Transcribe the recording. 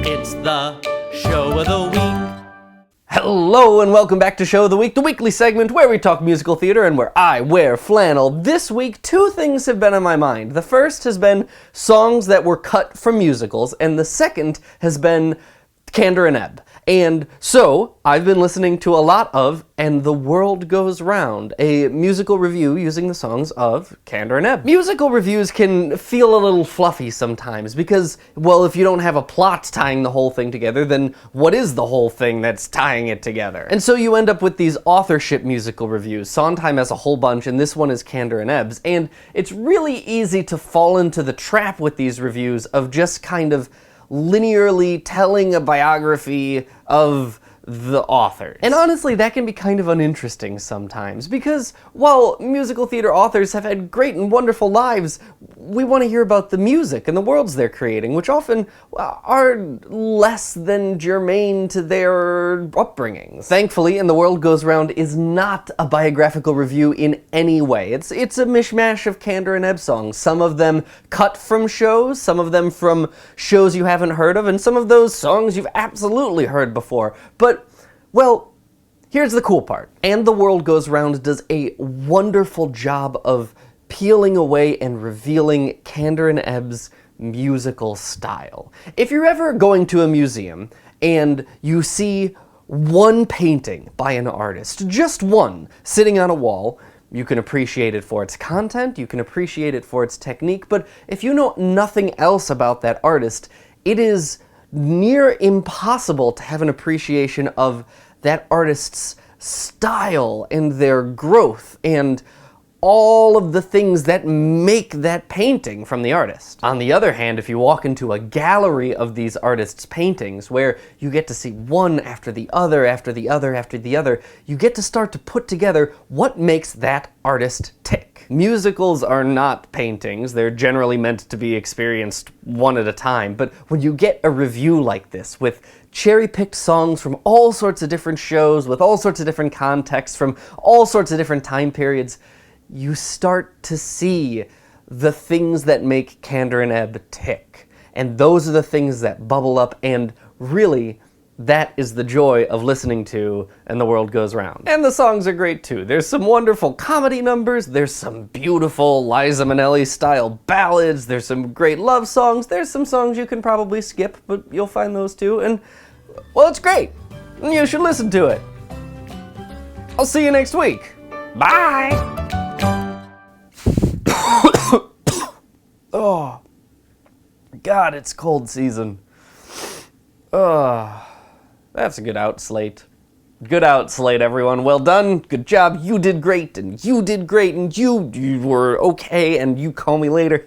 It's the show of the week. Hello and welcome back to Show of the Week, the weekly segment where we talk musical theater and where I wear flannel. This week, two things have been on my mind. The first has been songs that were cut from musicals, and the second has been Kander and Ebb. And so, I've been listening to a lot of And the World Goes Round, a musical review using the songs of Kander and Ebb. Musical reviews can feel a little fluffy sometimes because, well, if you don't have a plot tying the whole thing together, then what is the whole thing that's tying it together? And so you end up with these authorship musical reviews. Sondheim has a whole bunch, and this one is Kander and Ebb's. And it's really easy to fall into the trap with these reviews of just kind of linearly telling a biography of the authors. And honestly, that can be kind of uninteresting sometimes, because while musical theater authors have had great and wonderful lives, we want to hear about the music and the worlds they're creating, which often are less than germane to their upbringings. Thankfully, And the World Goes Round is not a biographical review in any way. It's a mishmash of Kander and Ebb songs, some of them cut from shows, some of them from shows you haven't heard of, and some of those songs you've absolutely heard before. But well, here's the cool part. And the World Goes Round does a wonderful job of peeling away and revealing Kander and Ebb's musical style. If you're ever going to a museum and you see one painting by an artist, just one, sitting on a wall, you can appreciate it for its content, you can appreciate it for its technique, but if you know nothing else about that artist, it is near impossible to have an appreciation of that artist's style and their growth and all of the things that make that painting from the artist. On the other hand, if you walk into a gallery of these artists' paintings where you get to see one after the other, after the other, after the other, you get to start to put together what makes that artist tick. Musicals are not paintings. They're generally meant to be experienced one at a time, but when you get a review like this with cherry-picked songs from all sorts of different shows, with all sorts of different contexts, from all sorts of different time periods, you start to see the things that make Kander and Ebb tick. And those are the things that bubble up, and really, that is the joy of listening to And the World Goes Round. And the songs are great too. There's some wonderful comedy numbers, there's some beautiful Liza Minnelli-style ballads, there's some great love songs, there's some songs you can probably skip, but you'll find those too, and, well, it's great. You should listen to it. I'll see you next week. Bye! Oh, God, it's cold season. That's a good out, Slate. Good out, Slate, everyone. Well done. Good job. You did great, and you did great, and you were okay, and you call me later.